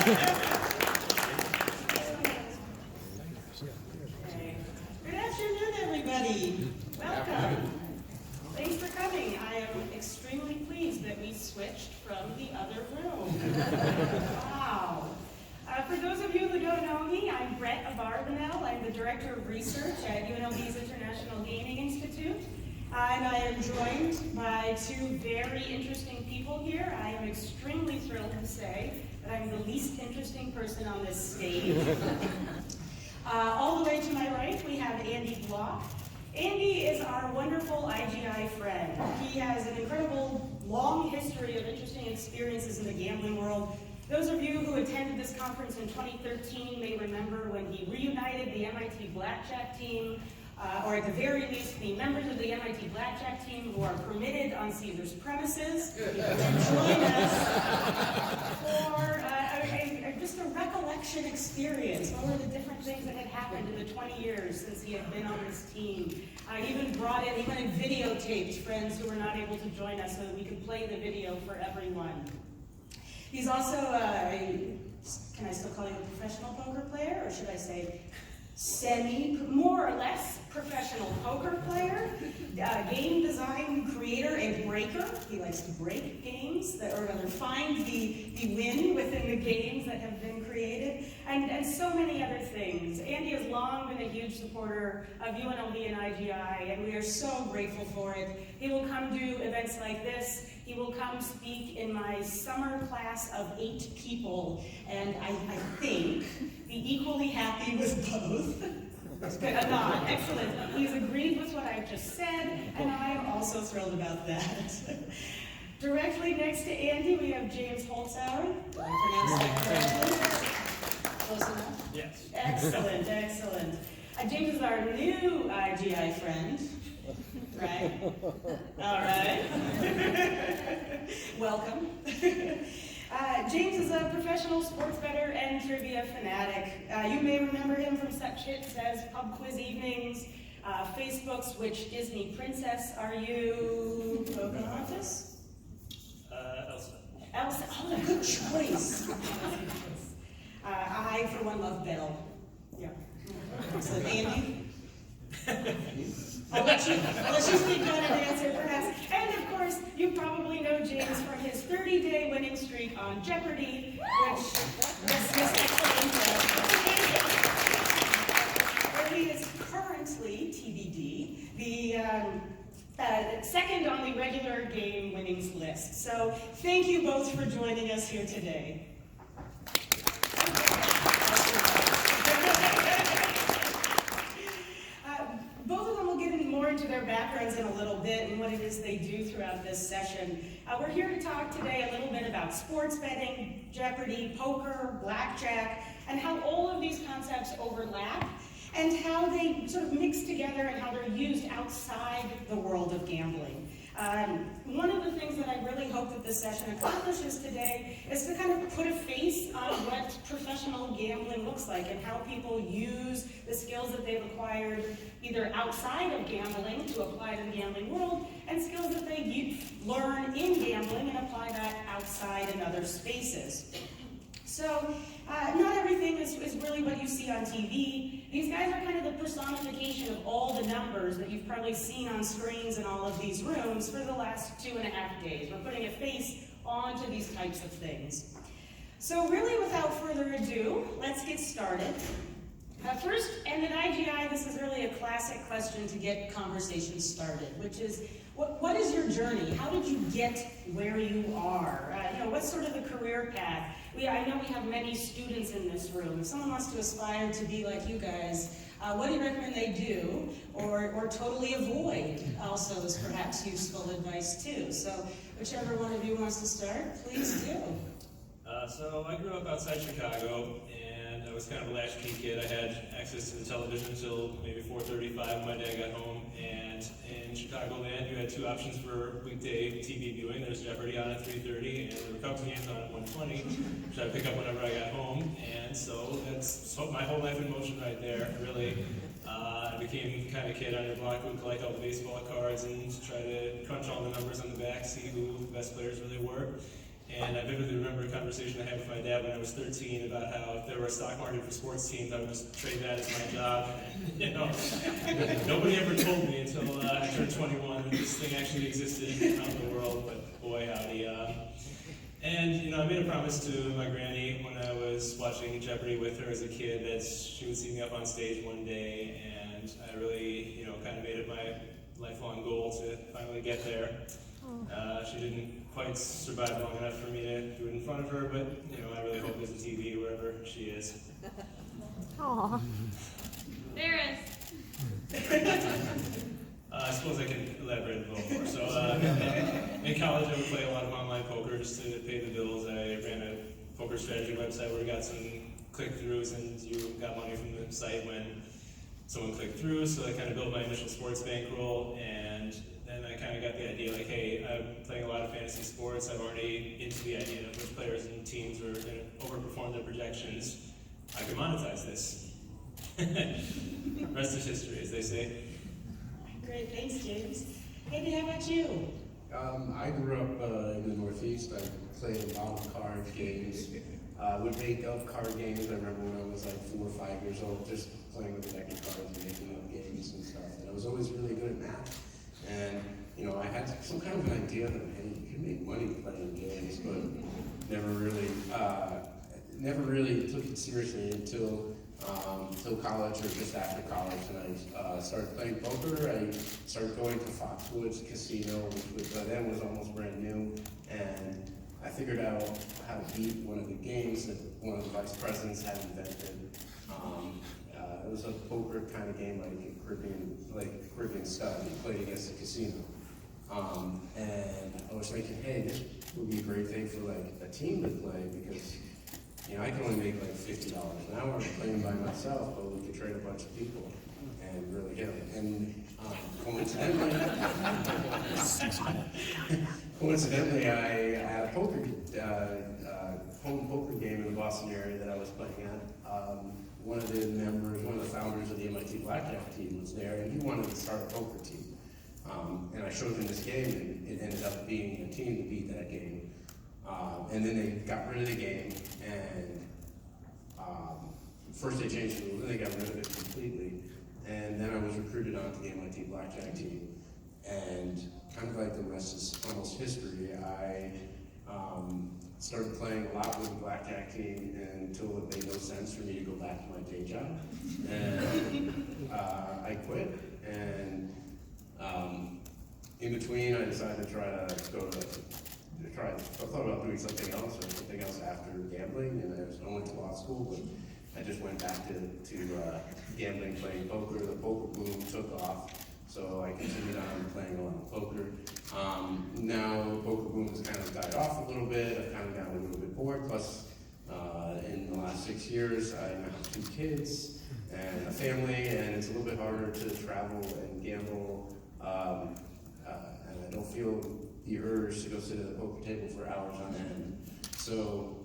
Good afternoon, everybody. Welcome. Thanks for coming. I am extremely pleased that we switched from the other room. Wow. For those of you who don't know me, I'm Brett Abarbanel. I'm the Director of Research at UNLV's International Gaming Institute. And I am joined by two very interesting people here. I am extremely thrilled to say that I'm the least interesting person on this stage. All the way to my right, we have Andy Bloch. Andy is our wonderful IGI friend. He has an incredible long history of interesting experiences in the gambling world. Those of you who attended this conference in 2013 may remember when he reunited the MIT Blackjack team, or at the very least, the members of the MIT Blackjack team who are permitted on Caesar's premises to join us for just a recollection experience. What were the different things that had happened in the 20 years since he had been on this team? He even videotaped friends who were not able to join us so that we could play the video for everyone. He's also can I still call you a professional poker player, or should I say more or less professional poker player, game design creator and breaker. He likes to break games, or rather find the win within the games that have been created, and so many other things. Andy has long been a huge supporter of UNLV and IGI, and we are so grateful for it. He will come do events like this. He will come speak in my summer class of 8 people, and I think be equally happy with both. Good, a nod, excellent. He's agreed with what I've just said, and I am also thrilled about that. Directly next to Andy, we have James Holzhauer. Did I pronounce that correctly? Close enough? Yes. Excellent, excellent. James is our new IGI friend. Right? All right. Welcome. James is a professional sports bettor and trivia fanatic. You may remember him from such hits as Pub Quiz Evenings, Facebook's Which Disney Princess Are You? Pocahontas? Elsa. Elsa. Oh, good choice. I, for one, love Belle. Yeah. So, Andy? I'll let you speak on an answer, perhaps. And of course, you probably know James from his 30-day winning streak on Jeopardy, which was excellent. Where he is currently, TBD, the second on the regular game winnings list. So thank you both for joining us here today. Both of them will get more into their backgrounds in a little bit and what it is they do throughout this session. We're here to talk today a little bit about sports betting, Jeopardy, poker, blackjack, and how all of these concepts overlap and how they sort of mix together and how they're used outside the world of gambling. One of the things that I really hope that this session accomplishes today is to kind of put a face on what professional gambling looks like and how people use the skills that they've acquired either outside of gambling to apply to the gambling world, and skills that they learn in gambling and apply that outside in other spaces. So not everything is really what you see on TV. These guys are kind of the personification of all the numbers that you've probably seen on screens in all of these rooms for the last 2.5 days. We're putting a face onto these types of things. So really, without further ado, let's get started. First, and at IGI, this is really a classic question to get conversations started, which is, what is your journey? How did you get where you are? What's sort of the career path? I know we have many students in this room. If someone wants to aspire to be like you guys, what do you recommend they do, or totally avoid? Also is perhaps useful advice too. So whichever one of you wants to start, please do. So I grew up outside Chicago, and I was kind of a latchkey kid. I had access to the television until maybe 4:35 when my dad got home. And in Chicagoland, you had 2 options for weekday TV viewing. There's Jeopardy on at 3:30, and there were Cubs games on at 1:20, which I'd pick up whenever I got home. And so that's my whole life in motion right there, really. I became the kind of kid on your block who would collect all the baseball cards and try to crunch all the numbers on the back, see who the best players really were. And I vividly remember a conversation I had with my dad when I was 13 about how if there were a stock market for sports teams, I would just trade that as my job. You know, nobody ever told me until I turned 21 that this thing actually existed around the world, but boy howdy. And you know, I made a promise to my granny when I was watching Jeopardy with her as a kid that she would see me up on stage one day, and I really, you know, kind of made it my lifelong goal to finally get there. She didn't quite survive long enough for me to do it in front of her, but you know, I really hope there's a TV wherever she is. Aww. There is. I suppose I can elaborate a little more. So, in college, I would play a lot of online poker just to pay the bills. I ran a poker strategy website where we got some click-throughs, and you got money from the site when someone clicked through. So I kind of built my initial sports bankroll, and then I kind of got the idea, like, hey, I'm playing a lot of fantasy sports. I'm already into the idea of which players and teams are going to overperform their projections. I can monetize this. Rest is history, as they say. Great, thanks, James. Andy, how about you? I grew up in the Northeast. I played a lot of card games. Would make up card games. I remember when I was like 4 or 5 years old, just playing with a deck of cards and making up games and stuff. And I was always really good at math. And you know, I had some kind of an idea that hey, you can make money playing games, but never really took it seriously until college or just after college, and I started playing poker. I started going to Foxwoods Casino, which by then was almost brand new, and I figured out how to beat one of the games that one of the vice presidents had invented. It was a poker kind of game like Caribbean style. You played against a casino, and I was thinking, hey, this would be a great thing for like a team to play because. You know, I can only make like $50 an hour playing by myself, but we could trade a bunch of people and really get them. And coincidentally, I had a home poker game in the Boston area that I was playing at. One of the founders of the MIT Blackjack team was there, and he wanted to start a poker team. And I showed him this game, and it ended up being a team to beat that game. And then they got rid of the game, and first they changed the rules, then they got rid of it completely. And then I was recruited onto the MIT Blackjack team. And kind of like the rest is almost history, I started playing a lot with the Blackjack team until it made no sense for me to go back to my day job. And I quit, and in between I decided to try to go to I thought about doing something else after gambling, and I went to law school, but I just went back to gambling, playing poker. The poker boom took off, so I continued on playing a lot of poker. Now the poker boom has kind of died off a little bit. I've kind of gotten a little bit bored, plus in the last 6 years I now have 2 kids and a family, and it's a little bit harder to travel and gamble, and I don't feel the urge to go sit at the poker table for hours on end. So,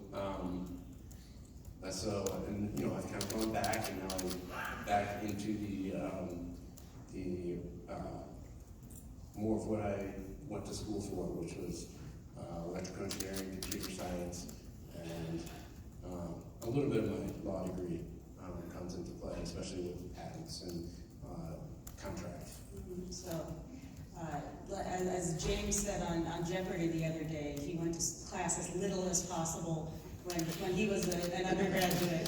and you know, I've kind of gone back, and now I'm back into the more of what I went to school for, which was electrical engineering, computer science, and a little bit of my law degree comes into play, especially with patents and contracts. So, as James said on Jeopardy the other day, he went to class as little as possible when he was an undergraduate.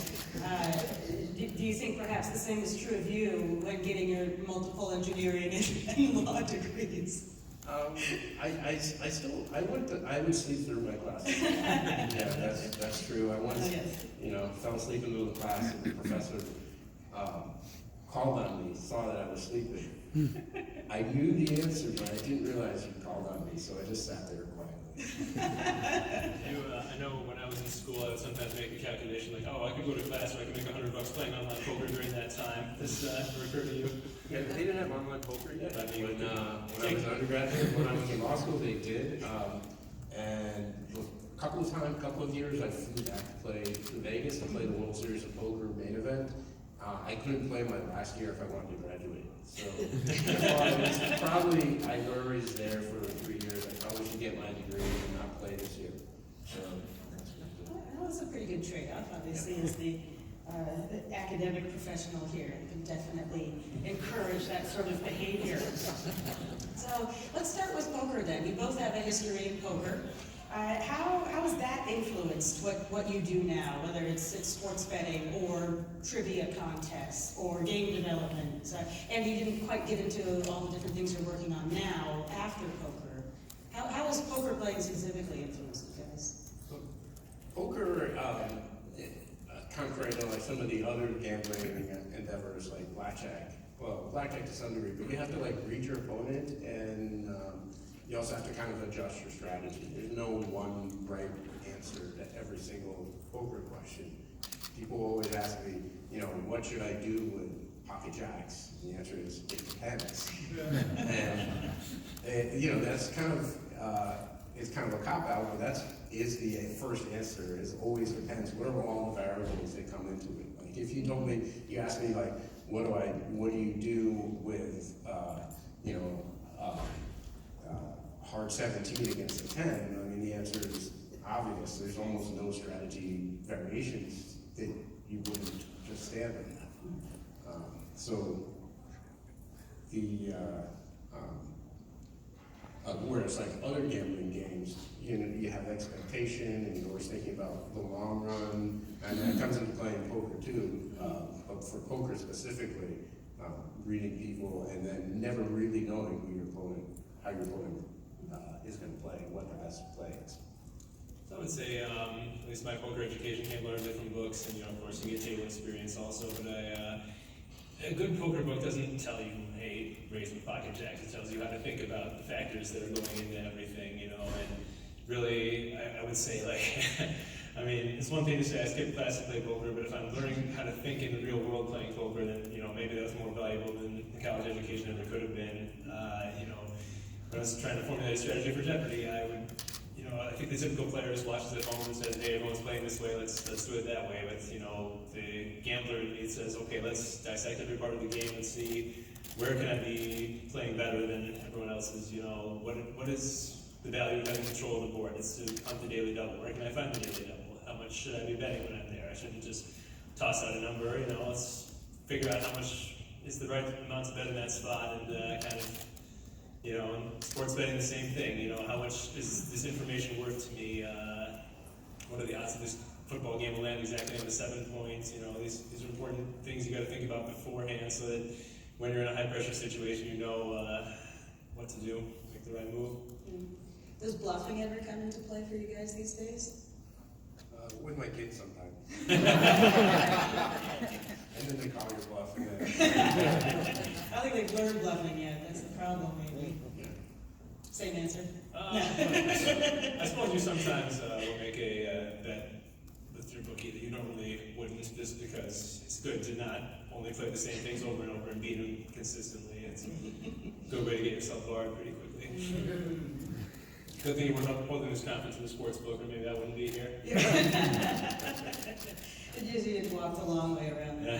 Do you think perhaps the same is true of you when getting your multiple engineering and law degrees? I would sleep through my classes. Yeah, that's true. I once, fell asleep in the middle of the class, and the professor called on me, saw that I was sleeping. I knew the answer, but I didn't realize he called on me, so I just sat there quietly. I know when I was in school, I would sometimes make a calculation like, oh, I could go to class where I could make $100 playing online poker during that time. This ever occurred to you? Yeah, they didn't have online poker yet. I mean, when I was an undergraduate, when I was in law school, they did. And a couple of years, I flew back to play to Vegas to play the World Series of Poker main event. I couldn't play my last year if I wanted to graduate. So I was always there for 3 years. I probably should get my degree and not play this year. So that's good. Well, that was a pretty good trade-off, obviously, as the academic professional here. I can definitely encourage that sort of behavior. So let's start with poker then. You both have a history in poker. How has that influenced what you do now, whether it's sports betting or trivia contests or game development? And you didn't quite get into all the different things you're working on now after poker. How has poker playing specifically influenced you guys? Poker, contrary to like some of the other gambling endeavors like blackjack. Well, blackjack to some degree, but you have to like read your opponent, and you also have to kind of adjust your strategy. There's no one right answer to every single poker question. People always ask me, what should I do with pocket jacks? And the answer is, it depends. And that's kind of it's kind of a cop out, but that is the first answer. Is always depends. What are all the variables that come into it? Like if you told me, you asked me like, what do you do with hard 17 against a 10? I mean, the answer is obvious. There's almost no strategy variations that you wouldn't just stand on that. So the whereas like other gambling games, you have expectation and you're always thinking about the long run, and that comes into play in poker too. But for poker specifically, reading people and then never really knowing how your opponent is going to play, what the best play is. So I would say, at least my poker education came learned it from books, and of course you get table experience also. But a good poker book doesn't tell you, hey, raise with pocket jacks. It tells you how to think about the factors that are going into everything, And really, I would say like, I mean, it's one thing to say I skipped class to play poker, but if I'm learning how to think in the real world playing poker, then maybe that's more valuable than the college education ever could have been. When I was trying to formulate a strategy for Jeopardy, I would, I think the typical player just watches at home and says, hey, everyone's playing this way, let's do it that way. But, the gambler, it says, okay, let's dissect every part of the game and see where can I be playing better than everyone else's, what is the value of having control of the board? It's to hunt the daily double. Where can I find the daily double? How much should I be betting when I'm there? I shouldn't just toss out a number, let's figure out how much is the right amount to bet in that spot, and kind of, and sports betting the same thing, how much is this information worth to me? What are the odds of this football game will land exactly on the 7 points? These are important things you got to think about beforehand so that when you're in a high pressure situation, you know what to do, make the right move. Does bluffing ever come into play for you guys these days? With my kids sometimes. And then they call your bluff. And then I don't think they've learned bluffing yet. That's the problem, maybe. yeah. Same answer. I suppose you sometimes will make a bet with your bookie that you normally wouldn't, just because it's good to not only play the same things over and over and beat them consistently. It's a good way to get yourself barred pretty quickly. Good thing you weren't holding this conference in the sports book, or maybe I wouldn't be here. It usually didn't walk the long way around that.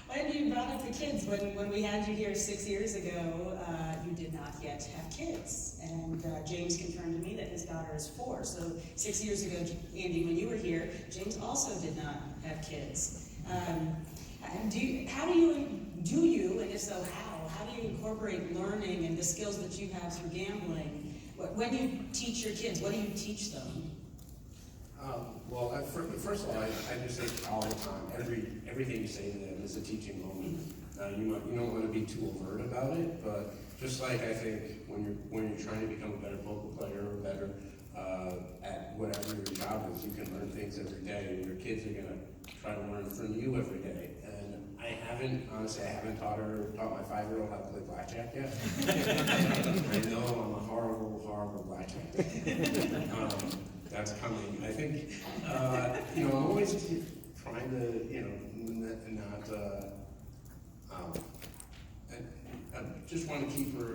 When you brought up the kids, when we had you here 6 years ago, you did not yet have kids. And James confirmed to me that his daughter is 4. So 6 years ago, Andy, when you were here, James also did not have kids. And if so, how do you incorporate learning and the skills that you have through gambling? When you teach your kids, what do you teach them? First of all, I just say all the time, everything you say to them is a teaching moment. You don't want to be too overt about it, but just like I think when you're trying to become a better poker player or better at whatever your job is, you can learn things every day, and your kids are going to try to learn from you every day. And I haven't taught my 5-year-old how to play blackjack yet. I know I'm a horrible blackjack player. That's coming. I think, I'm always trying to, I just want to keep her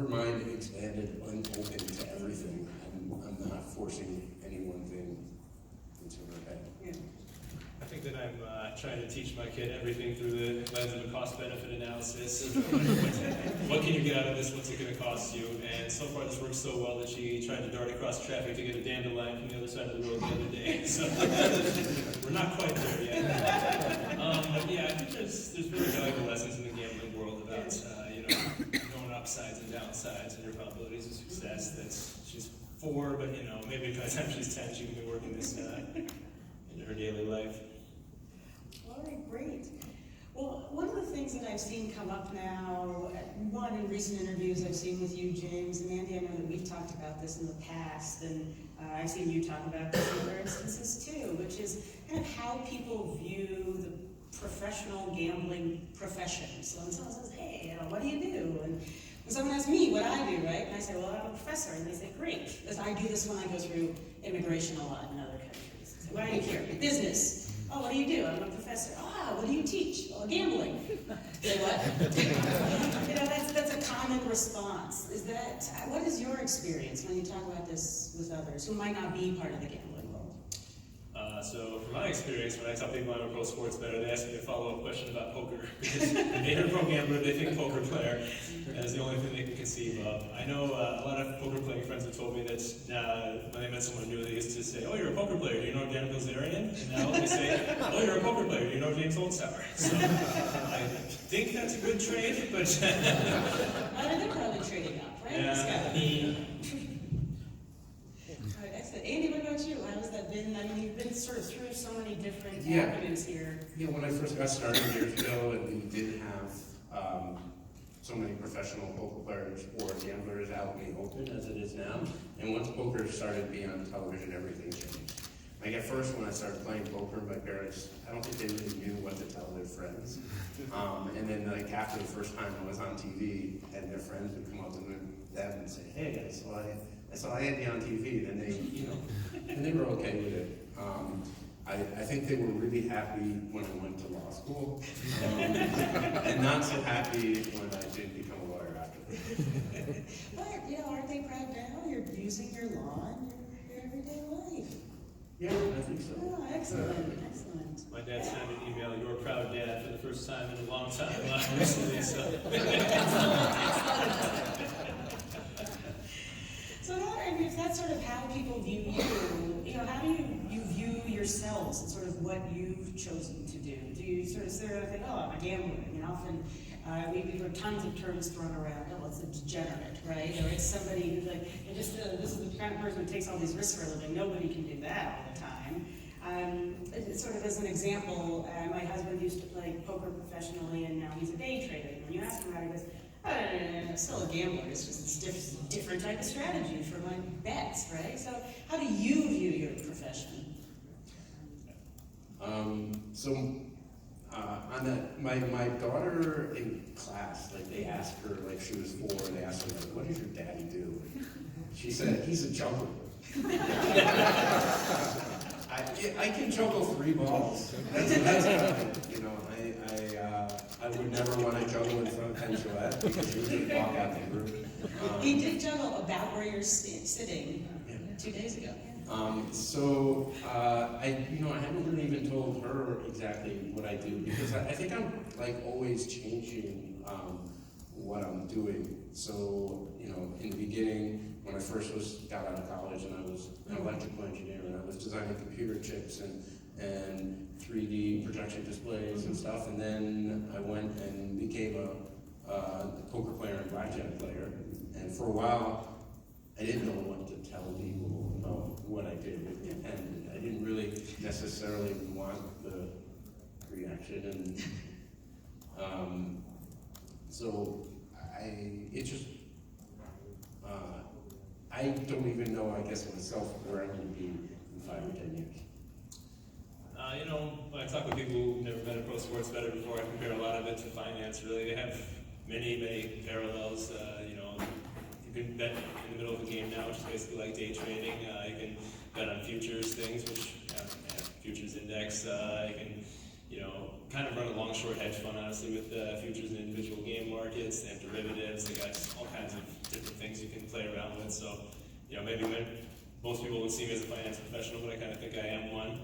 mind expanded and open to everything. I'm not forcing any one thing into her head. Yeah. I think Kensington. I'm trying to teach my kid everything through the lens of a cost-benefit analysis. What can you get out of this? What's it going to cost you? And so far, this works so well that she tried to dart across traffic to get a dandelion from the other side of the road the other day. So we're not quite there yet. But yeah, I think there's really valuable lessons in the gambling world about knowing upsides and downsides and your probabilities of success. She's 4, but maybe by the time she's 10, she can be working this in her daily life. All right, great. Well, one of the things that I've seen come up now, one in recent interviews I've seen with you, James, and Andy, I know that we've talked about this in the past, and I've seen you talk about this in other instances too, which is kind of how people view the professional gambling profession. So when someone says, hey, what do you do? And when someone asks me what I do, right? And I say, well, I'm a professor. And they say, great. Because I do this when I go through immigration a lot in other countries. I say, why are you here? Business. Oh, what do you do? I'm a professor. Ah, what do you teach? Well, gambling. Say what? That's a common response. What is your experience when you talk about this with others who might not be part of the gambling world? So from my experience, when I tell people I'm a pro sports bettor, they ask me a follow-up question about poker. Because they hear pro gambler, they think poker player, and it's the only thing they can conceive of. I know a lot of poker playing friends have told me that when they met someone new, they used to say, oh, you're a poker player, do you know Dan Bilzerian? And now they say, oh, you're a poker player, do you know James Holzhauer? So I think that's a good trade, but... They're probably trading up, right? Yeah. It's gotta be. All right, excellent. Andy, what about you? How has that been? I mean, you've been sort of through so many different avenues here. Yeah, when I first got started years ago, and we didn't have so many professional poker players or gamblers out in the open as it is now. And once poker started being on television, everything changed. Like at first, when I started playing poker, my parents, I don't think they really knew what to tell their friends. And then like after the first time I was on TV, and their friends would come up to them and say, hey, I saw Andy on TV, and they, and they were okay with it. I think they were really happy when I went to law school, and not so happy when I did become a lawyer after. But, aren't they proud now? You're using your law in your everyday life. Yeah, I think so. Oh, excellent, excellent. My dad sent an email, "You're a proud dad," for the first time in a long time recently. So if that's sort of how people view you, how do you view yourselves and sort of what you've chosen to do? Do you sort of think, oh, I'm a gambler? Often we've heard tons of terms thrown around. Oh, it's a degenerate, right? Or it's somebody who's like, this is the kind of person who takes all these risks for a living. Nobody can do that all the time. Sort of as an example, my husband used to play poker professionally, and now he's a day trader. And when you ask him about it, he goes, I'm still a gambler. It's just a different type of strategy for my bets, right? So how do you view your profession? On that, my daughter in class, like they asked her, like she was 4, and they asked her, like, what does your daddy do? She said, he's a juggler. I can juggle 3 balls. That's I would never want to juggle in front of Penn Gillette because she would walk out the room. He did juggle about where you're sitting 2 days ago. I haven't really even told her exactly what I do because I think I'm like always changing what I'm doing. So, in the beginning, when I first got out of college and I was an electrical engineer and I was designing computer chips and 3D projection displays and stuff, and then I went and became a poker player and blackjack player. And for a while, I didn't know what to tell people about what I did, and I didn't really necessarily want the reaction, and so I don't even know, I guess, myself where I would be in 5 or 10 years. When I talk with people who've never been a pro sports bettor before, I compare a lot of it to finance. Really, they have many parallels. You can bet in the middle of the game now, which is basically like day trading. You can bet on futures things, which have futures index. You can, kind of run a long-short hedge fund, honestly, with futures and individual game markets. They have derivatives. They got all kinds of different things you can play around with. So, maybe most people would see me as a finance professional, but I kind of think I am one.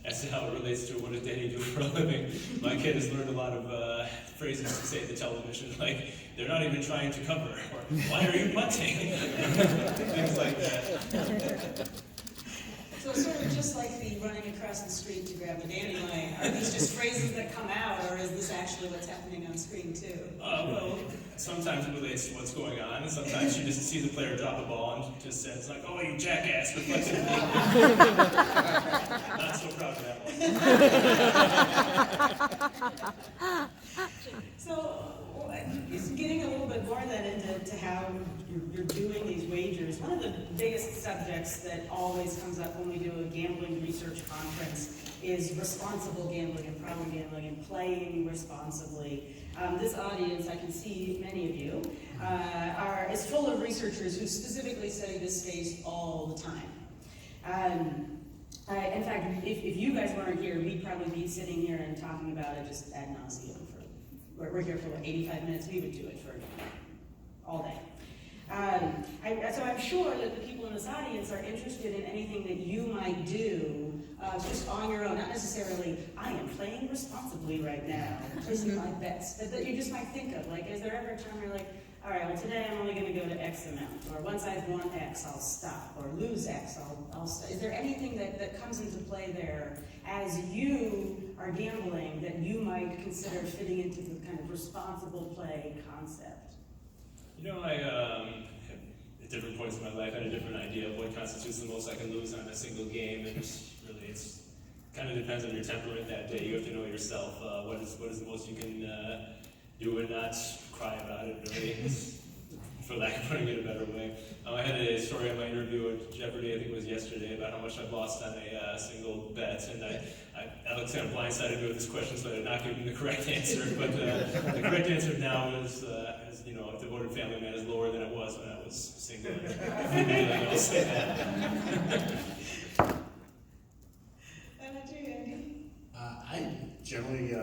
As to how it relates to what does Danny do for a living, my kid has learned a lot of phrases to say at the television, like, they're not even trying to cover, or why are you punting? Things like that. So it's sort of just like the running across the street to grab a dandelion. Are these just phrases that come out, or is this actually what's happening on screen too? Well, sometimes it relates to what's going on, and sometimes you just see the player drop a ball and just says, like, oh, you jackass, reflexively. Not so proud of that one. So, just getting a little bit more then into how you're doing these wagers, one of the biggest subjects that always comes up when we do a gambling research conference is responsible gambling and problem gambling and playing responsibly. This audience, I can see many of you, is full of researchers who specifically study this space all the time. In fact, if you guys weren't here, we'd probably be sitting here and talking about it just ad nauseum. We're here for 85 minutes. We would do it for all day. So I'm sure that the people in this audience are interested in anything that you might do just on your own. Not necessarily, I am playing responsibly right now, placing my bets. That you just might think of. Like, is there ever a time where you're like, all right, well, today I'm only going to go to X amount, or once I've won X, I'll stop, or lose X, I'll stop. Is there anything that comes into play there as you are gambling that you might consider fitting into the kind of responsible play concept? You know, I at different points in my life had a different idea of what constitutes the most I can lose on a single game, and really it's kind of depends on your temperament that day. You have to know yourself. What is the most you can do and not cry about it, really, for lack of putting it a better way. I had a story on my interview at Jeopardy, I think it was yesterday, about how much I've lost on a single bet, and Alex kind of blindsided me with this question, so I did not give him the correct answer, but the correct answer now is you know, a devoted family man is lower than it was when I was single. And I'll say that. How about you, Andy? I generally,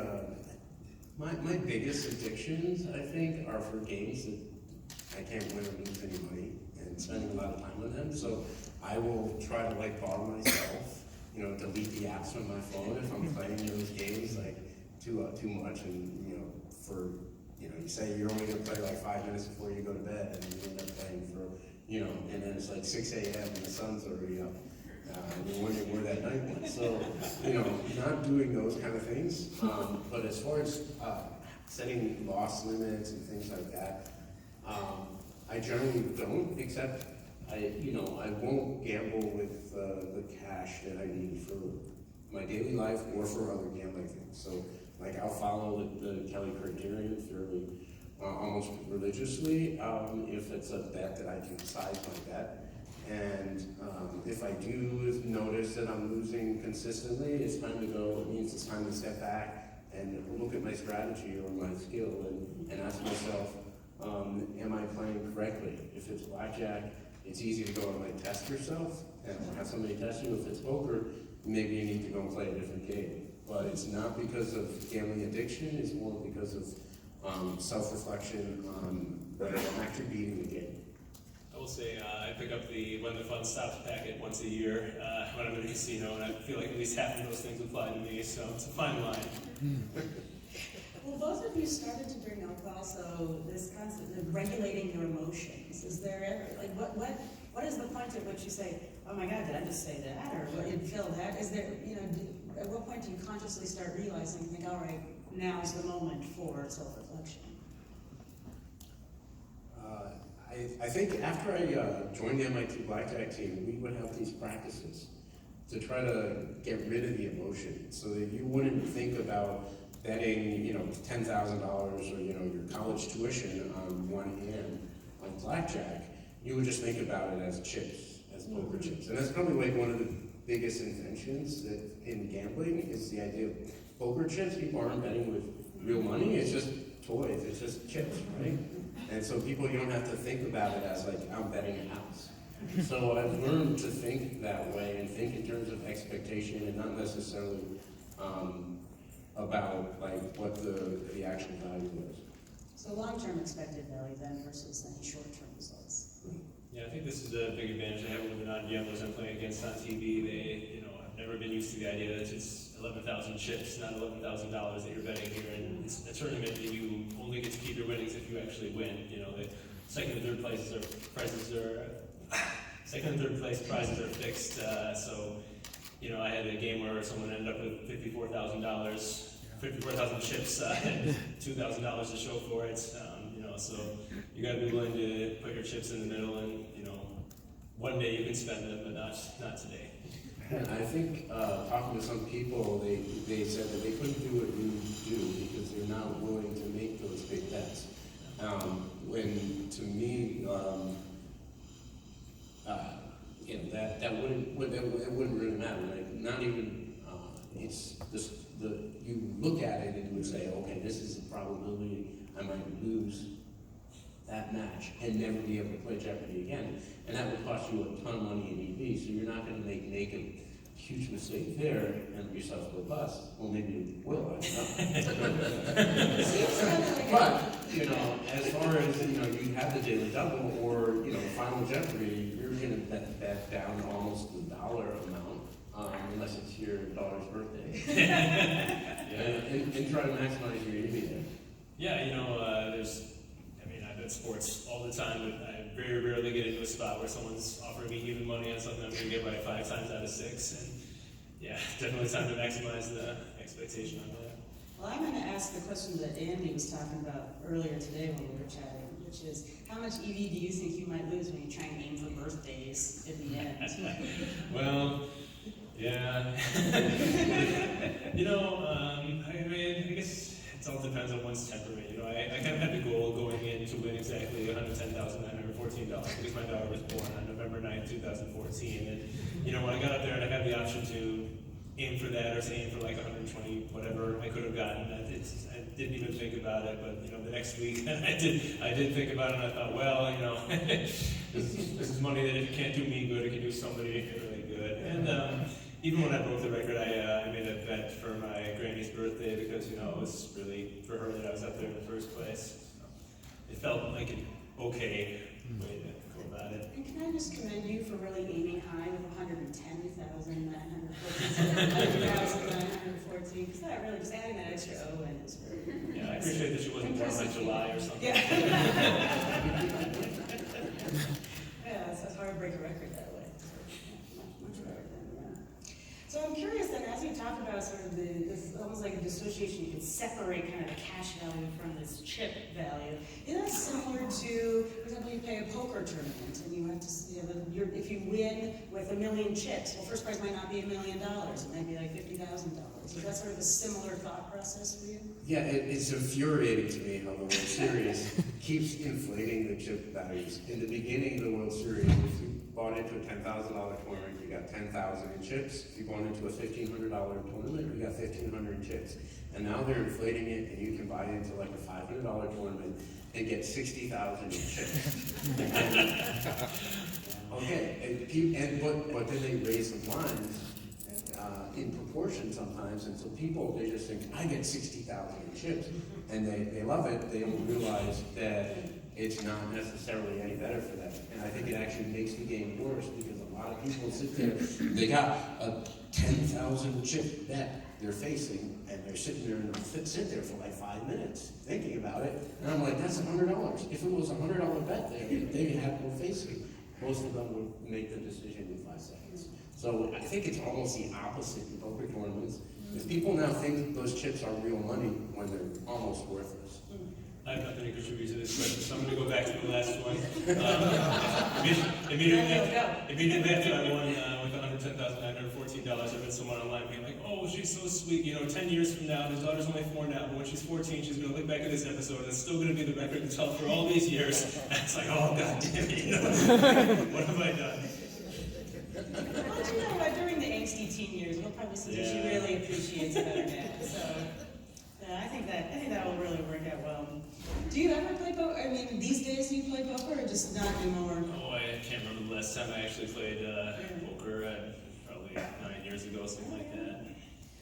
my biggest addictions, I think, are for games that I can't win or lose any money, and spending a lot of time on them. So I will try to bar myself, you know, delete the apps from my phone if I'm playing those games too much, and you say you're only going to play 5 minutes before you go to bed, and you end up playing for, and then it's 6 a.m. and the sun's already up. And you're wondering where that night went. So, not doing those kind of things. But as far as setting loss limits and things like that, I generally don't, except I won't gamble with the cash that I need for my daily life or for other gambling things. So, I'll follow the Kelly criterion fairly, almost religiously, if it's a bet that I can size my bet. And if I do notice that I'm losing consistently, it's time to go. It means it's time to step back and look at my strategy or my skill and ask myself, am I playing correctly? If it's blackjack, it's easy to go and test yourself and have somebody test you. If it's poker, maybe you need to go and play a different game. But it's not because of gambling addiction, it's more because of self-reflection on whether I'm actually beating the game. I will say I pick up the When the Fun Stops packet once a year when I'm in a casino, and I feel like at least half of those things apply to me, so it's a fine line. Well, both of you started to bring up also this concept of regulating your emotions. Is there ever, what is the point at which you say, oh my God, did I just say that? Or what did feel that? Is there, at what point do you consciously start realizing, think, all right, now's the moment for self-reflection? I think after I joined the MIT Blackjack team, we would have these practices to try to get rid of the emotion so that you wouldn't think about betting, $10,000 or, your college tuition on one hand on blackjack. You would just think about it as chips, as poker chips. And that's probably one of the biggest inventions that in gambling is the idea of poker chips. People aren't betting with real money, it's just toys, it's just chips, right? And so you don't have to think about it as I'm betting a house. So I've learned to think that way and think in terms of expectation and not necessarily about what the actual value is. So long-term expected value then versus any short-term results. Yeah, I think this is a big advantage I have with the non-gamblers I'm playing against on TV. They, have never been used to the idea that it's 11,000 chips, not $11,000 that you're betting here, and it's a tournament that you only get to keep your winnings if you actually win. You know, the second and third place prizes are fixed. So, you know, I had a game where someone ended up with $54,000, 54,000 chips, and $2,000 to show for it. You know, so you got to be willing to put your chips in the middle, and you know, one day you can spend them, but not today. And I think talking to some people, they said that they couldn't do what you do because they're not willing to make those big bets. When to me, you know, that wouldn't really matter. Like, not even it's just you look at it and you would say, okay, this is a probability I might lose that match and never be able to play Jeopardy again, and that would cost you a ton of money in EV. So you're not going to make a huge mistake there and yourself go bust. Well, maybe you will. I don't know. But you know, as far as you know, you have the daily double or you know, Final Jeopardy, you're going to bet down almost the dollar amount, unless it's your daughter's birthday, and try to maximize your EV there. Yeah, you know, I bet sports all the time, but I very rarely get into a spot where someone's offering me even money on something I'm going to get right 5 times out of 6. And yeah, definitely time to maximize the expectation on that. Well, I'm going to ask the question that Andy was talking about earlier today when we were chatting, which is, how much EV do you think you might lose when you try and aim for birthdays at the end? Well, yeah. You know, I mean, I guess it all depends on one's temperament. You know, I kind of had the goal going in to win exactly $110,914 because my daughter was born on November 9th, 2014. And, you know, when I got up there and I had the option to aim for that or to aim for like 120, whatever I could have gotten, I didn't even think about it. But, you know, the next week I did think about it, and I thought, well, you know, this is money that if it can't do me good, it can do somebody really good. And even when I broke the record, I made a bet for my granny's birthday because, you know, it was really for her that I was up there in the first place. So it felt like an okay way to go about it. And can I just commend you for really aiming high with 110,914, because that really, just adding that extra O in is very Yeah, I appreciate that she wasn't born like July or something. Yeah. Yeah, it's hard to break a record that way. Much better than that. So I'm curious then, as you talk about sort of this almost like a dissociation, you can separate kind of the cash value from this chip value. Is that similar to, for example, you play a poker tournament and you have to, if you win with 1 million chips, well, first prize might not be $1 million, it might be like $50,000. Is that sort of a similar thought process for you? Yeah, it's infuriating to me how the World Series keeps inflating the chip values. In the beginning of the World Series, if you bought into a $10,000 tournament, you got 10,000 in chips. If you bought into a $1,500 tournament, you got 1,500 in chips. And now they're inflating it, and you can buy into like a $500 tournament and get 60,000 in chips. Okay, but then they raise the lines in proportion sometimes, and so people, they just think, I get 60,000 in chips, and they love it. They don't realize that it's not necessarily any better for them. And I think it actually makes the game worse because a lot of people sit there, they got a 10,000 chip bet they're facing, and they're sitting there and they'll sit there for like 5 minutes thinking about it. And I'm like, that's $100. If it was a $100 bet they had no facing, most of them would make the decision in 5 seconds. So I think it's almost the opposite in poker tournaments. Because people now think those chips are real money when they're almost worthless. I have nothing to contribute to this question, so I'm going to go back to the last one. Immediately after I won with $110,914, I read someone online being like, oh, she's so sweet. You know, 10 years from now, his daughter's only 4 now, but when she's 14, she's going to look back at this episode, and it's still going to be the record to tell for all these years. And it's like, oh, God damn it, you know, what have I done? Well, you know, during the angsty teen years, you'll probably see that she really appreciates it better now. So, I think that will really work out well. Do you ever play poker? I mean, these days do you play poker or just not anymore? Oh, I can't remember the last time I actually played poker. Probably 9 years ago, something like that.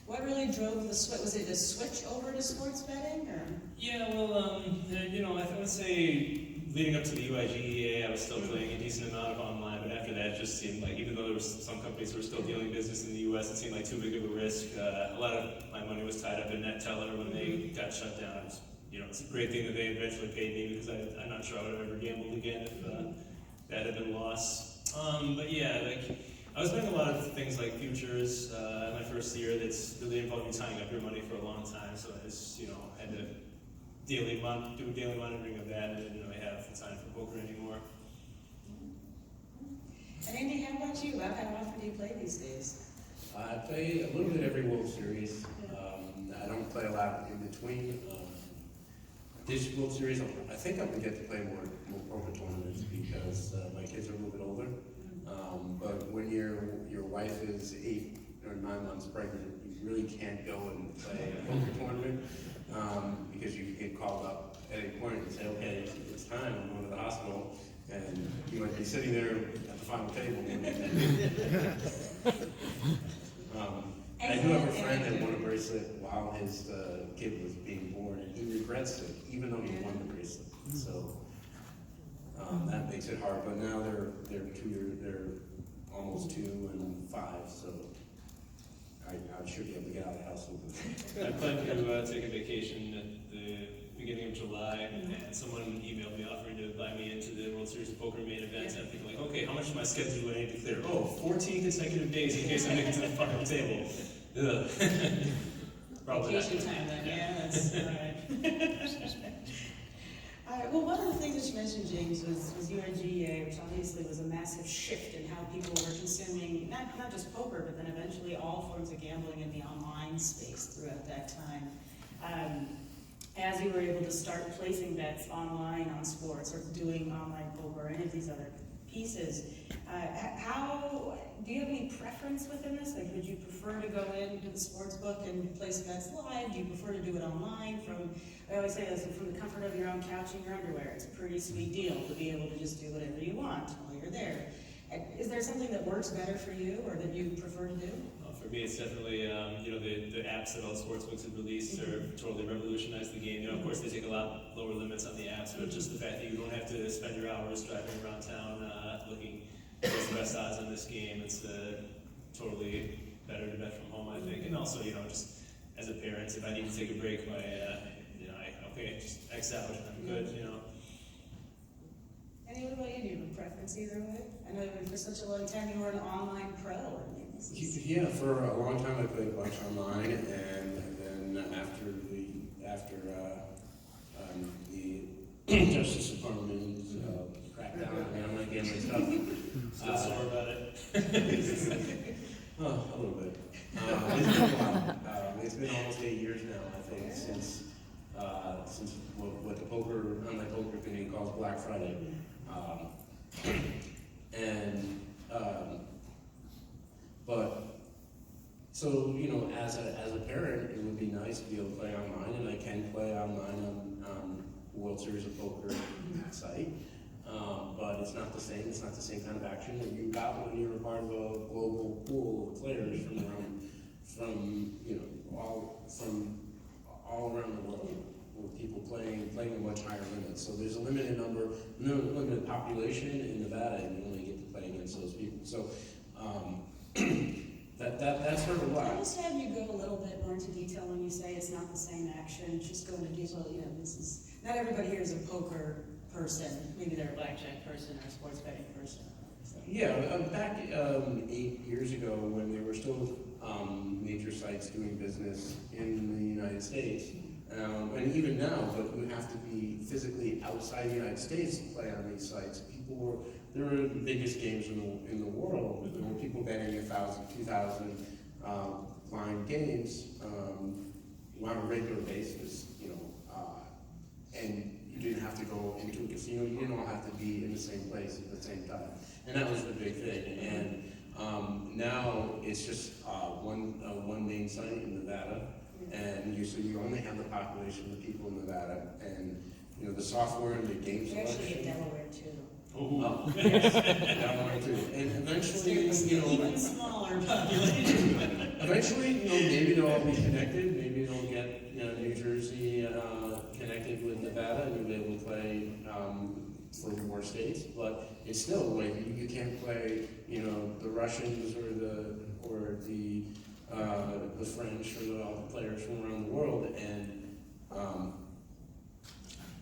What really drove the switch? Was it a switch over to sports betting, or? Yeah, well, you know, I would say leading up to the UIGEA, I was still playing a decent amount of online, but after that just seemed like, even though there was some companies who were still dealing business in the U.S., it seemed like too big of a risk. A lot of my money was tied up in NetTeller when they got shut down. It's a great thing that they eventually paid me, because I'm not sure I would have ever gambled again if that had been lost. But yeah, like, I was doing a lot of things like futures my first year that's really involved me tying up your money for a long time, so I just, had to do daily monitoring of that, and I didn't really have the time for poker anymore. And Andy, how about you? How often do you play these days? I play a little bit every World Series. I don't play a lot in between. This World Series, I think I'm gonna get to play more poker tournaments because my kids are a little bit older. But when your wife is 8 or 9 months pregnant, you really can't go and play a poker tournament because you get called up at any point and say, okay, it's time, I'm going to the hospital, and you might be sitting there at the final table. I do have a friend that won a bracelet while his kid was being born, and he regrets it, even though he won the bracelet. So that makes it hard. But now they're almost 2 and 5, so I should be able to get out of the house with them. I plan to take a vacation at the beginning of July, and someone emailed me offering to buy me into the World Series of Poker main events. And I'm thinking, like, okay, how much of my schedule do I need to clear? 14 consecutive days in case I make it to the final table. Ugh. Probably Vacation time then, yeah, that's all right. Well, one of the things that you mentioned, James, was UNGA, which obviously was a massive shift in how people were consuming not just poker, but then eventually all forms of gambling in the online space throughout that time. As you were able to start placing bets online on sports or doing online poker or any of these other pieces, do you have any preference within this? Like, would you prefer to go into the sports book and place bets live? Do you prefer to do it online I always say this, from the comfort of your own couch and your underwear? It's a pretty sweet deal to be able to just do whatever you want while you're there. Is there something that works better for you or that you prefer to do? For me, it's definitely, the apps that all the sportsbooks have released are totally revolutionized the game. Of course, they take a lot lower limits on the apps, but just the fact that you don't have to spend your hours driving around town looking for the best odds on this game, it's totally better to bet from home, I think. And also, just as a parent, if I need to take a break, just X out, I'm good, Annie, what about you? Do you have a preference either way? I know for such a long time you were an online pro. Yeah, for a long time I played a bunch online, and then after the Justice Department crackdown on my gambling stuff. Still sore about it. A little bit. It's been a while. It's been almost 8 years now, I think, since what the online poker community calls Black Friday. So, as a parent, it would be nice to be able to play online, and I can play online on World Series of Poker site. But it's not the same. It's not the same kind of action that you got when you were part of a global pool of players from all around the world, with people playing at much higher limits. So there's a limited population in Nevada, and you only get to play against those people. So that's sort of why. I just have you go a little bit more into detail when you say it's not the same action. Just go into detail. This is not everybody here is a poker person. Maybe they're a blackjack person or a sports betting person. So. Yeah, back 8 years ago, when there were still major sites doing business in the United States, and even now, but you have to be physically outside the United States to play on these sites. There were the biggest games in the world. There were people betting 1,000, 2,000 blind games on a regular basis, and you didn't have to go into a casino. You didn't all have to be in the same place at the same time, and that was the big thing. And now it's just one main site in Nevada, and you only have the population of people in Nevada, and the software and the game We selection. actually get Delaware too. Oh, yes, Delaware too. And eventually, even smaller population. Eventually, maybe they'll all be connected. Maybe they'll get New Jersey connected with Nevada, and you'll be able to play for more states, but it's still like you can't play, you know, the Russians or the French or all the players from around the world, and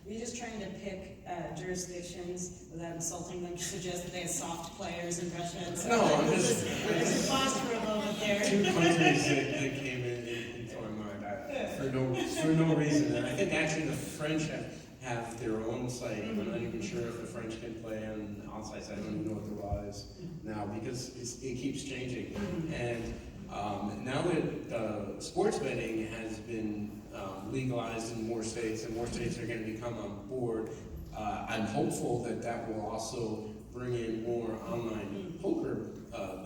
You're just trying to pick jurisdictions without insulting them to suggest that they have soft players in Russia and stuff. No, I'm just There's a pause for a moment there. two countries that came into my mind for no reason, and I think actually the French have their own site. I'm not even sure if the French can play on outside sites. I don't even know what the law is now because it keeps changing. And now that sports betting has been legalized in more states, and more states are going to become on board, I'm hopeful that that will also bring in more online poker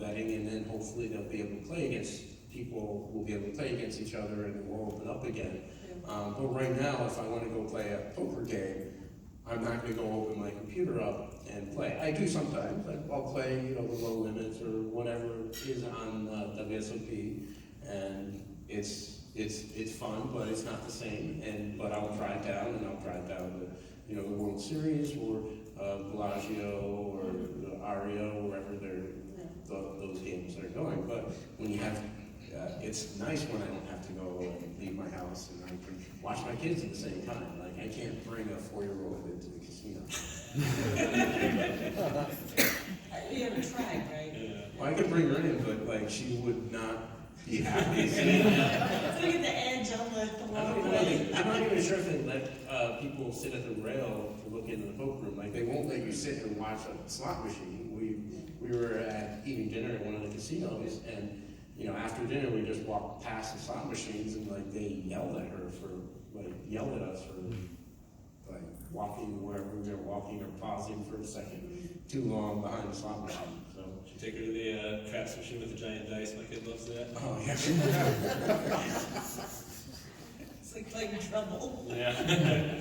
betting, and then hopefully they'll be able to play against people, will be able to play against each other, and it will open up again. But right now, if I want to go play a poker game, I'm not going to go open my computer up and play. I do sometimes. I'll play, you know, the low limits or whatever is on WSOP, and it's fun, but it's not the same. But I'll try it down, and I'll try it down the, you know, the World Series or Bellagio or the Aria, wherever those games are going. But when you have it's nice when I don't have to go and leave my house and I can watch my kids at the same time. Like, I can't bring a 4-year-old into the casino. You haven't tried, right? Yeah. Well, I could bring her in, but like, she would not be happy. Look at the edge on the I'm not even sure if they let people sit at the rail to look into the poker room. Like, they won't let you sit and watch a slot machine. We were eating dinner at one of the casinos, and you know, after dinner, we just walked past the slot machines, and like they yelled at us for like walking wherever we were walking or pausing for a second too long behind the slot machine. So Should take her to the craps machine with the giant dice. My kid loves that. oh yeah. It's like playing trouble. Yeah.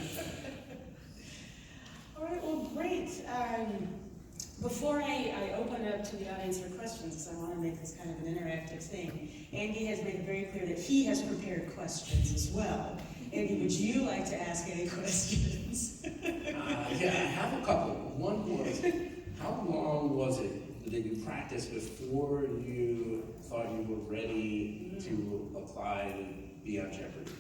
All right, well, great. Before I open up to the audience for questions, because I want to make this kind of an interactive thing, Andy has made it very clear that he has prepared questions as well. Andy, would you like to ask any questions? Yeah, I have a couple. One was, how long was it that you practiced before you thought you were ready to apply to be on Jeopardy?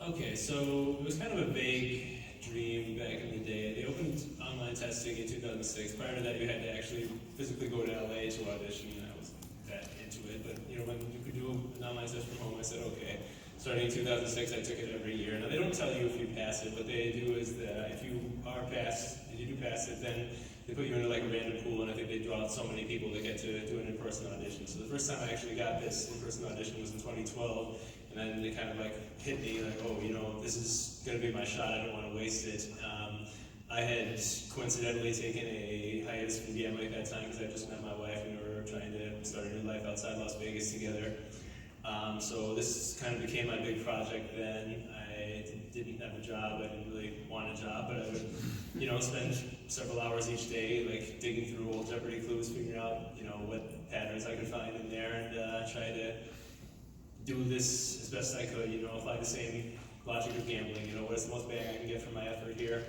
Okay, so it was kind of a vague dream back in the day. They opened online testing in 2006. Prior to that, you had to actually physically go to LA to audition, and I wasn't that into it. But you know, when you could do an online test from home, I said, okay. Starting in 2006, I took it every year. Now, they don't tell you if you pass it. What they do is that if you are passed, if you do pass it, then they put you into like a random pool, and I think they draw out so many people that get to do an in-person audition. So the first time I actually got this in-person audition was in 2012, and then it kind of like hit me like, oh, you know, this is going to be my shot. I don't want to waste it. I had coincidentally taken a hiatus from gambling at that time because I just met my wife and we were trying to start a new life outside Las Vegas together. So this kind of became my big project then. I didn't have a job. I didn't really want a job, but I would, you know, spend several hours each day, like digging through old Jeopardy clues, figuring out, you know, what patterns I could find in there, and try to do this as best I could. You know, apply the same logic of gambling. You know, what is the most bang I can get for my effort here?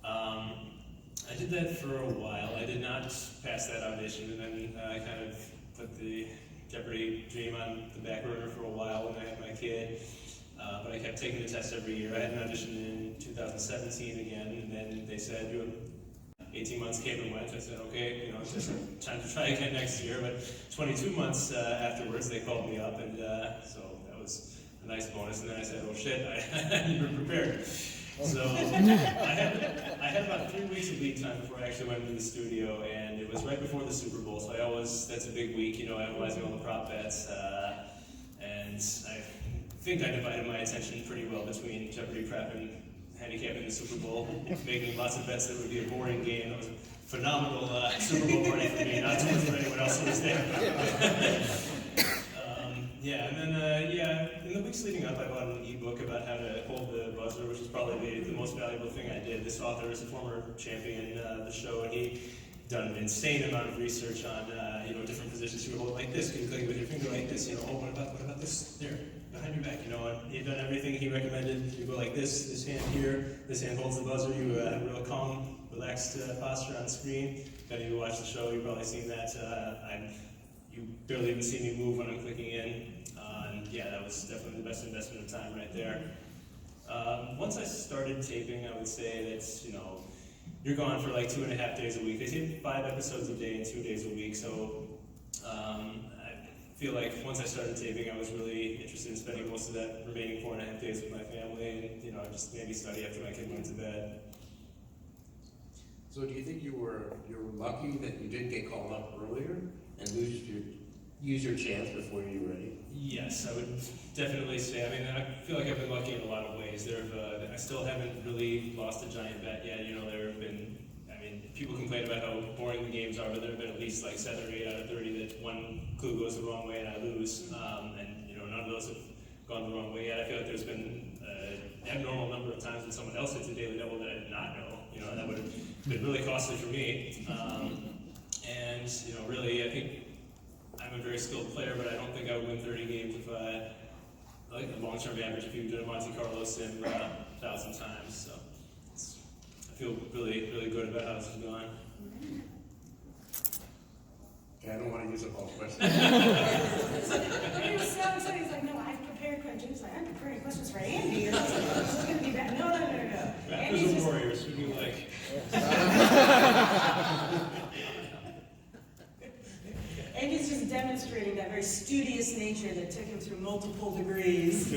I did that for a while. I did not pass that audition, and then I kind of put the Jeopardy dream on the back burner for a while when I had my kid. But I kept taking the test every year. I had an audition in 2017 again, and then they said, you have 18 months came and went. I said, okay, you know, it's just time to try again next year. But 22 months afterwards, they called me up, and so that was a nice bonus. And then I said, oh shit, I you were prepared. So I had about 3 weeks of lead time before I actually went into the studio, and it was right before the Super Bowl, so that's a big week, you know, analyzing all the prop bets, and I think I divided my attention pretty well between Jeopardy prep and handicapping the Super Bowl, making lots of bets that would be a boring game. It was a phenomenal Super Bowl party for me, not too much for anyone else who was there. Yeah, and then, in the weeks leading up, I bought an ebook about how to hold the buzzer, which is probably the most valuable thing I did. This author is a former champion of the show, and he done an insane amount of research on, you know, different positions you would hold like this. Can you click with your finger like this? You know, oh, what about this? There. behind your back, you know, and he'd done everything he recommended. You go like this hand here, this hand holds the buzzer, you have a real calm, relaxed posture on the screen. If any of you watch the show, you've probably seen that. You barely even see me move when I'm clicking in. And yeah, that was definitely the best investment of time right there. Once I started taping, I would say that, you know, you're gone for like 2.5 days a week. They tape 5 episodes a day and 2 days a week, so I feel like once I started taping, I was really interested in spending most of that remaining 4.5 days with my family, and you know, just maybe study after my kid went to bed. So do you think you were lucky that you didn't get called up earlier and use your chance before you were ready? Yes, I would definitely say. I mean, I feel like I've been lucky in a lot of ways. I still haven't really lost a giant bet yet. You know, there have been. I mean, people complain about how boring the games are, but there have been at least like 7 or 8 out of 30 that one clue goes the wrong way and I lose. And you know, none of those have gone the wrong way yet. I feel like there's been an abnormal number of times when someone else hits a daily double that I did not know. You know, that would have been really costly for me. And you know, really, I think I'm a very skilled player, but I don't think I would win 30 games if like the long-term average if you did a Monte Carlo sim 1,000 times. So I feel really, really good about how this has gone. Okay, I don't want to use up all the questions. He was so excited. He's like, no, I've prepared questions. I'm preparing questions for Andy. And I was like, this is going to be bad. No. Raptors and Warriors, who do you like? Andy's just demonstrating that very studious nature that took him through multiple degrees.